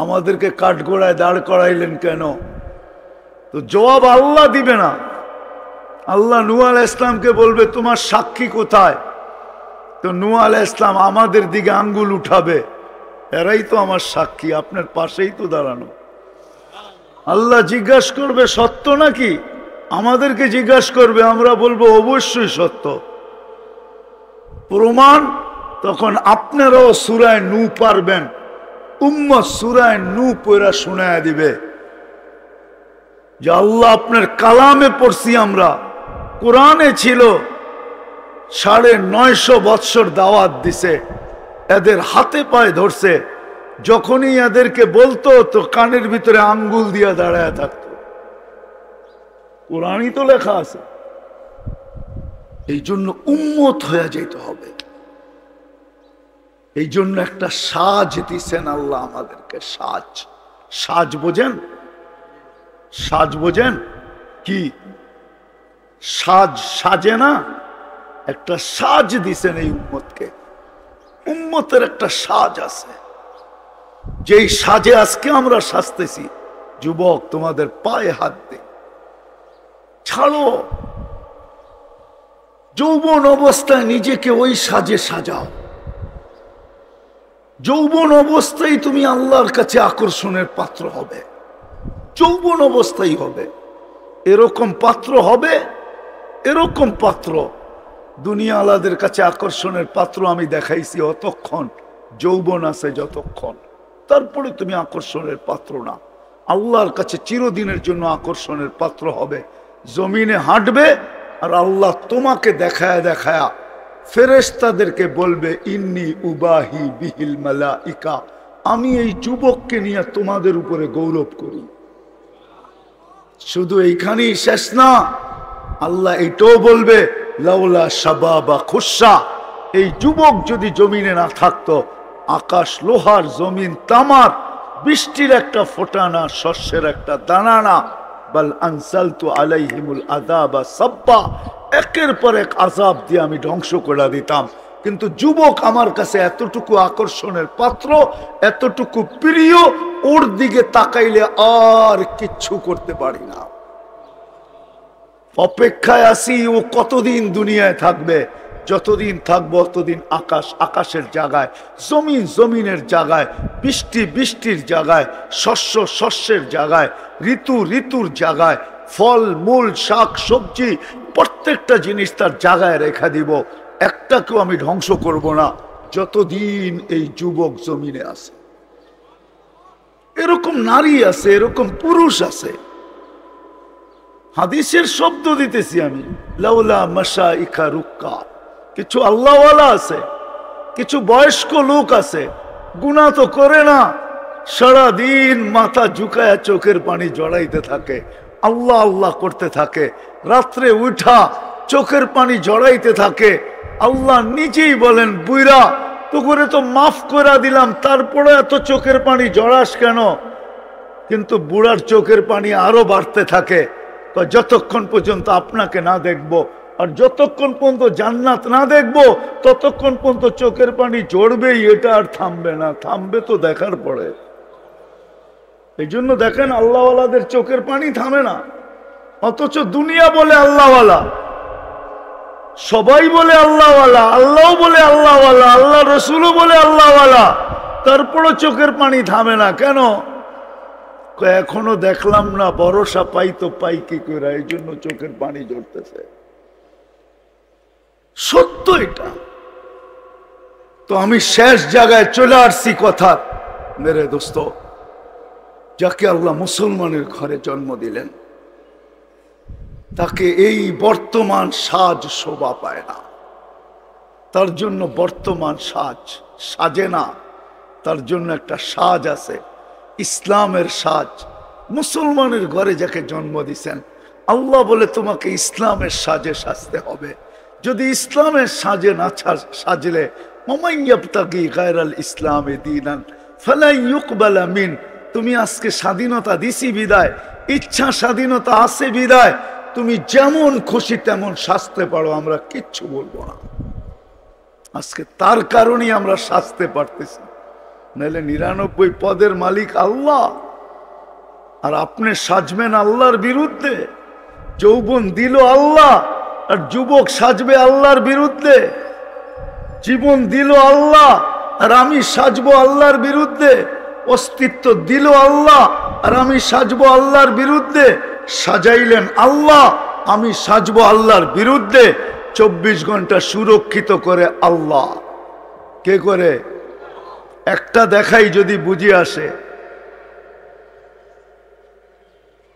আমাদেরকে কাঠগড়ায় দাঁড় করাইলেন কেন? তো জবাব আল্লাহ দিবে না। আল্লাহ নূহ আলাইহিস ইসলামকে বলবে তোমার সাক্ষী কোথায়? তো নূহ আলাইহিস ইসলাম আমাদের দিকে আঙ্গুল উঠাবে, এরাই তো আমার সাক্ষী, আপনার পাশেই তো দাঁড়ানো। আল্লাহ জিজ্ঞাসা করবে সত্য নাকি? আমাদেরকে জিজ্ঞাসা করবে, আমরা বলবো অবশ্যই সত্য। প্রমাণ? তখন আপনারাও সূরায়ে নূহ পারবেন, উম্মত সূরায়ে নূহ পড়া শোনায় দিবে যে আল্লাহ আপনার কালামে পড়ছি, আমরা কোরআনে ছিল, 950 বৎসর দাওয়াত দিছে, এদের হাতে পায়ে ধরছে, যখনই এদেরকে বলতো তো কানের ভিতরে আঙ্গুল দিয়া দাঁড়ায় থাকতো। কোরআনই তো লেখা আছে। এই জন্য উম্মত হয়ে যেতে হবে। এই জন্য একটা সাজ দিছেন আল্লাহ আমাদেরকে, সাজ। সাজ বোঝেন? সাজ বোঝেন কি? সাজ সাজে না, একটা সাজ দিছেন এই উম্মতকে। উম্মতের একটা সাজ আছে, যেই সাজে আজকে আমরা সাজতেছি। যুবক, তোমাদের পায়ে হাত দিই, ছাড়ো যৌবন অবস্থায় নিজেকে ওই সাজে সাজাও। যৌবন অবস্থায় তুমি আল্লাহর কাছে আকর্ষণের পাত্র হবে, যৌবন অবস্থায় হবে। এরকম পাত্র হবে, এরকম পাত্র দুনিয়া আলাদের কাছে আকর্ষণের পাত্র আমি দেখাইছি অতক্ষণ, যৌবন আছে যতক্ষণ, তারপরে তুমি আকর্ষণের পাত্র না। আল্লাহর কাছে চিরদিনের জন্য আকর্ষণের পাত্র হবে। জমিনে হাঁটবে আর আল্লাহ তোমাকে দেখায়া দেখায়া ফেরেশতাদেরকে বলবে, ইন্নী উবাহি বিহিল মালাইকা, আমি এই যুবককে নিয়ে তোমাদের উপরে গৌরব করি। শুধু এইখানেই শেষ না, আল্লাহ এটাও বলবে, লাউলা শাবাবা খুশা, এই যুবক যদি জমিনে না থাকতো, আকাশ লোহার, জমিন তামার, বৃষ্টির একটা ফোঁটা না, শস্যের একটা দানা না, বাল আনসালতু আলাইহিমুল আযাবা সাব্বা, একের পর এক আযাব দিয়ে আমি ধ্বংস করে দিতাম। কিন্তু যুবক আমার কাছে এতটুকু আকর্ষণের পাত্র, এতটুকু প্রিয়, ওর দিকে তাকাইলে আর কিচ্ছু করতে পারি না। অপেক্ষায় আছি ও কতদিন দুনিয়ায় থাকবে। যতদিন থাকবো ততদিন আকাশ আকাশের জায়গায়, জমিন জমিনের জায়গায়, বৃষ্টি বৃষ্টির জায়গায়, শস্য শস্যের জায়গায়, ঋতু ঋতুর জায়গায়, ফল মূল শাক সবজি প্রত্যেকটা জিনিস তার জায়গায় রেখে দিব। একটাকেও আমি ধ্বংস করব না যতদিন এই যুবক জমিনে আছে। এরকম নারী আছে, এরকম পুরুষ আছে। হাদিসের শব্দ দিতেছি আমি, লাউলা মাশাইখা রুক্কা, কিছু আল্লাহওয়ালা আছে, কিছু বয়স্ক লোক আছে, গুনাহ তো করে না, সারাদিন মাথা ঝুঁকায় চোখের পানি জড়াইতে থাকে, আল্লাহ আল্লাহ করতে থাকে, রাত্রে উঠা চোখের পানি জড়াইতে থাকে। আল্লাহ নিজেই বলেন, বুইরা তো করে তো মাফ করে দিলাম, তারপরে এত চোখের পানি জড়াস কেন? কিন্তু বুড়ার চোখের পানি আরো বাড়তে থাকে, যতক্ষণ পর্যন্ত আপনাকে না দেখব, আর যতক্ষণ পর্যন্ত জান্নাত না দেখব ততক্ষণ পর্যন্ত চোখের পানি ঝরবেই, এটা আর থামবে না। থামবে তো দেখার পরে। এই জন্য দেখেন আল্লাহওয়ালাদের চোখের পানি থামে না, অথচ দুনিয়া বলে আল্লাহওয়ালা, সবাই বলে আল্লাহওয়ালা, আল্লাহ বলে আল্লাহওয়ালা, আল্লাহ রসুলও বলে আল্লাহওয়ালা, তারপরও চোখের পানি থামে না কেন? এখনো দেখলাম না, ভরসা পাই তো পাই কি করে, এই জন্য চোখের পানি ঝরতেছে। সত্য এটা। তো আমি শেষ জায়গায় চলে আসছি কথা, মেরে দোস্ত, যাকে আল্লাহ মুসলমানের ঘরে জন্ম দিলেন, তাকে এই বর্তমান সাজ শোভা পায় না। তার জন্য বর্তমান সাজ সাজে না, তার জন্য একটা সাজ আছে, ইসলামের সাজ। মুসলমানের ঘরে যাকে জন্ম দিছেন, আল্লাহ বলে তোমাকে ইসলামের সাজে সাজতে হবে। যদি ইসলামের সাজে না সাজলে, মামাইয়াবতাগি গায়রাল ইসলামে দীনান ফালা ইউকবালা মিন, তুমি আজকে স্বাধীনতা দিছি বিদায়, ইচ্ছা স্বাধীনতা আছে বিদায়, তুমি যেমন খুশি তেমন সাজতে পারো, আমরা কিচ্ছু বলবো না। আজকে তার কারণেই আমরা সাজতে পারতেছি, নাহলে 99 পদের মালিক আল্লাহ, আর আপনি সাজবেন আল্লাহর বিরুদ্ধে। যৌবন দিল আল্লাহ, আর যুবক সাজবে আল্লাহর বিরুদ্ধে। জীবন দিল আল্লাহ, আর আমি সাজবো আল্লাহর বিরুদ্ধে। অস্তিত্ব দিল আল্লাহ, আর আমি সাজবো আল্লাহর বিরুদ্ধে। সাজাইলেন আল্লাহ, আমি সাজবো আল্লাহর বিরুদ্ধে। 24 ঘন্টা সুরক্ষিত করে আল্লাহ। কে করে? একটা দেখাই যদি বুঝে আসে।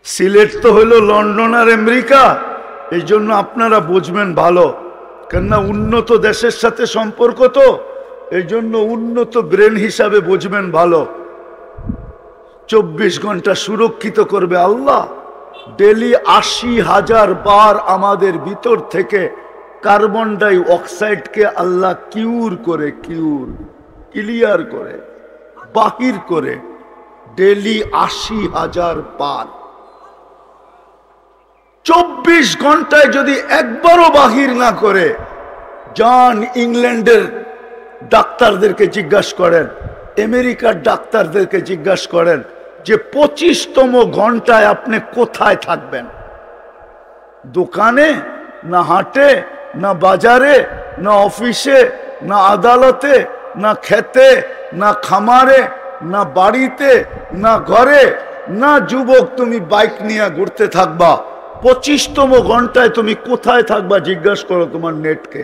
সিলেট তো হলো লন্ডন আর আমেরিকা, এই জন্য আপনারা বুঝবেন ভালো, কেননা উন্নত দেশের সাথে সম্পর্ক, তো এই জন্য উন্নত ব্রেন হিসাবে বুঝবেন ভালো। 24 ঘন্টা সুরক্ষিত করবে আল্লাহ। ডেলি 80,000 বার আমাদের ভিতর থেকে কার্বন ডাই অক্সাইডকে আল্লাহ ক্লিয়ার করে, বাহির করে। ডেলি 80,000 বার। 24 ঘন্টায় যদি একবারও বাহির না করে, যান ইংল্যান্ডের ডাক্তারদেরকে জিজ্ঞাসা করেন, আমেরিকার ডাক্তারদেরকে জিজ্ঞাসা করেন যে 25তম ঘন্টায় আপনি কোথায় থাকবেন? দোকানে, না হাটে, না বাজারে, না অফিসে, না আদালতে, না খেতে, না খামারে, না বাড়িতে, না ঘরে, না যুবক তুমি বাইক নিয়ে ঘুরতে থাকবা। 25তম ঘন্টায় তুমি কোথায় থাকবা জিজ্ঞাসা করো তোমার নেটকে।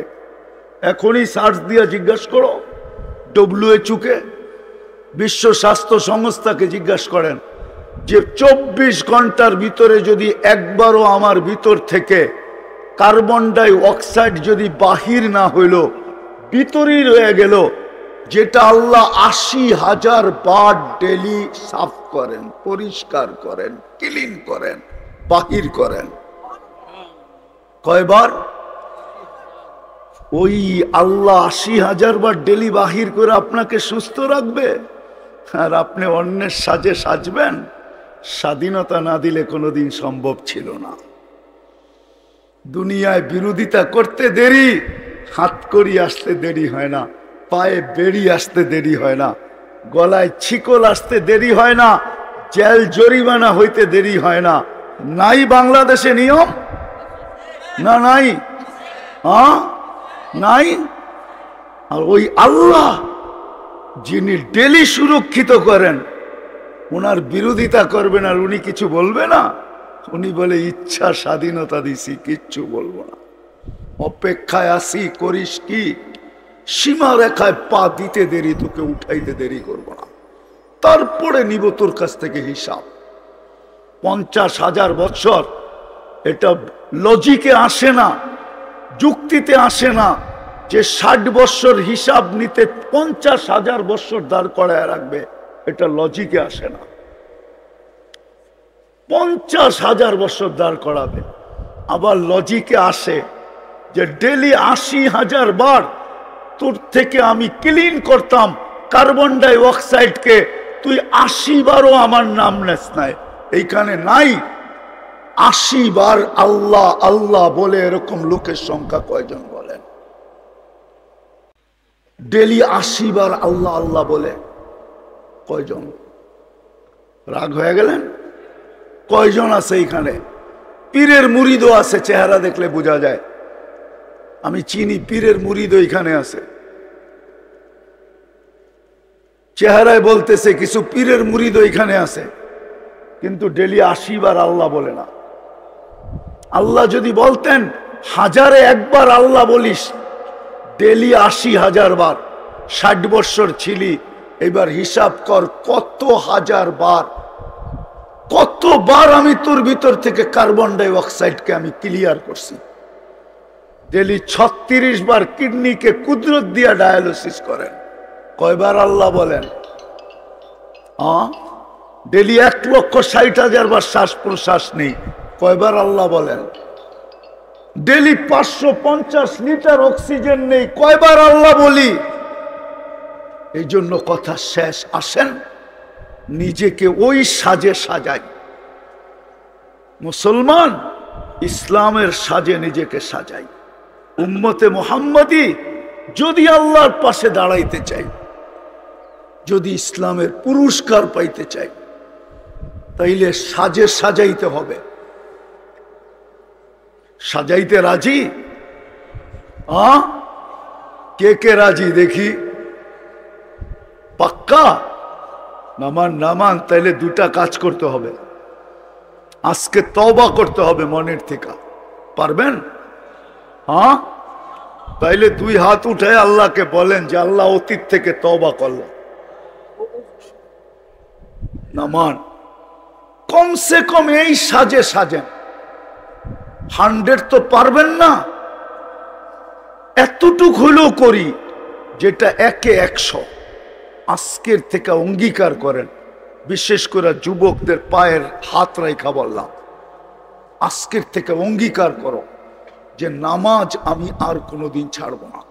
এখনই সার্চ দিয়ে জিজ্ঞাসা করো, WHO কে, বিশ্ব স্বাস্থ্য সংস্থাকে জিজ্ঞাসা করেন যে 24 ঘন্টার ভিতরে যদি একবারও আমার ভিতর থেকে কার্বন ডাই অক্সাইড যদি বাহির না হইল, ভিতরই রয়ে গেল, যেটা আল্লাহ 80,000 বার ডেলি সাফ করেন, পরিষ্কার করেন, ক্লিন করেন, বাহির করেন। কয়বার? ওই আল্লাহ 80,000 বার ডেলি বাহির করে আপনাকে সুস্থ রাখবে, আর আপনি অন্যের সাজে সাজবেন। স্বাধীনতা না দিলে কোনোদিন সম্ভব ছিল না। দুনিয়ায় বিরোধিতা করতে দেরি, হাত করি আসতে দেরি হয় না, পায়ে বেড়ি আসতে দেরি হয় না, গলায় ছিকল আসতে দেরি হয় না, জেল জরিমানা হইতে দেরি হয় না। নাই বাংলাদেশে নিয়ম? না নাই? হ্যাঁ নাই? আর ওই আল্লাহ যিনি ডেলি সুরক্ষিত করেন, ওনার বিরোধিতা করবেন আর উনি কিছু বলবে না? উনি বলে ইচ্ছা স্বাধীনতা দিছি, কিচ্ছু বলবো না, অপেক্ষায় আসি, করিস কি? সীমা রেখায় পা দিতে দেরি, তোকে উঠাইতে দেরি করবো না, তারপরে নিব তোর কাছ থেকে হিসাব। 50,000 বছর, এটা লজিকে আসে না, যুক্তিতে আসে না যে 60 বছর হিসাব নিতে 50,000 বছর দাঁড় করায় রাখবে, এটা লজিকে আসে না। 50,000 বছর দাঁড় করাবে। আবার লজিকে আসে যে ডেলি 80,000 বার তোর থেকে আমি ক্লিন করতাম কার্বন ডাই অক্সাইডকে, তুই 80 বারও আমার নাম নেস নাই। এইখানে নাই 80 বার আল্লাহ আল্লাহ বলে এরকম লোকের সংখ্যা কয়জন বলেন? ডেলি 80 বার আল্লাহ আল্লাহ বলে কয়জন? রাগ হয়ে গেলেন? কয়জন আছে এইখানে? পীরের মুরিদও আছে, চেহারা দেখলে বোঝা যায়। আমি চিনি পীরের মুরিদও এখানে আছে, চেহারায় বলতেছে কিছু পীরের মুরিদও এখানে আছে। কিন্তু ডেলি 80 বার আল্লাহ বলে না। আল্লাহ যদি বলতেন 1000-এ 1 বার আল্লাহ বলিস, ডেলি 80,000 বার, 60 বছর ছিলি, এবার হিসাব কর কত হাজার বার, কতবার আমি তোর ভিতর থেকে কার্বন ডাই অক্সাইডকে আমি ক্লিয়ার করছি। ডেলি 36 বার কিডনিকে কুদরত দিয়া ডায়ালিসিস করেন, কয়বার আল্লাহ বলেন? ডেলি 1,60,000 বার শ্বাস প্রশ্বাস নেই, কয়বার আল্লাহ বলেন? ডেলি 550 লিটার অক্সিজেন নেই, কয়বার আল্লাহ বলি? এই জন্য কথা শেষ। আসেন নিজেকে ওই সাজে সাজাই। মুসলমান ইসলামের সাজে নিজেকে সাজাই। উম্মতে মুহাম্মাদি যদি আল্লাহর পাশে দাঁড়াইতে চাই, যদি ইসলামের পুরস্কার পাইতে চাই, তাইলে সাজে সাজাইতে হবে। সাজাইতে রাজি? কে কে রাজি দেখি? পাক্কা? নামান নামান। তাইলে দুটা কাজ করতে হবে। আজকে তওবা করতে হবে মনের থেকে। পারবেন? তাইলে 2 হাত উঠে আল্লাহকে বলেন যে আল্লাহ অতীত থেকে তওবা করলাম। নামান কমসে কম এই সাজে সাজেন। 100 তো পারবেন না, এতটুক হলেও করি যেটা 1-এ 100। আজকের থেকে অঙ্গীকার করেন, বিশেষ করে যুবকদের পায়ের হাত রাখা বললাম, আজকের থেকে অঙ্গীকার করো যে নামাজ আমি আর কোনোদিন ছাড়ব না।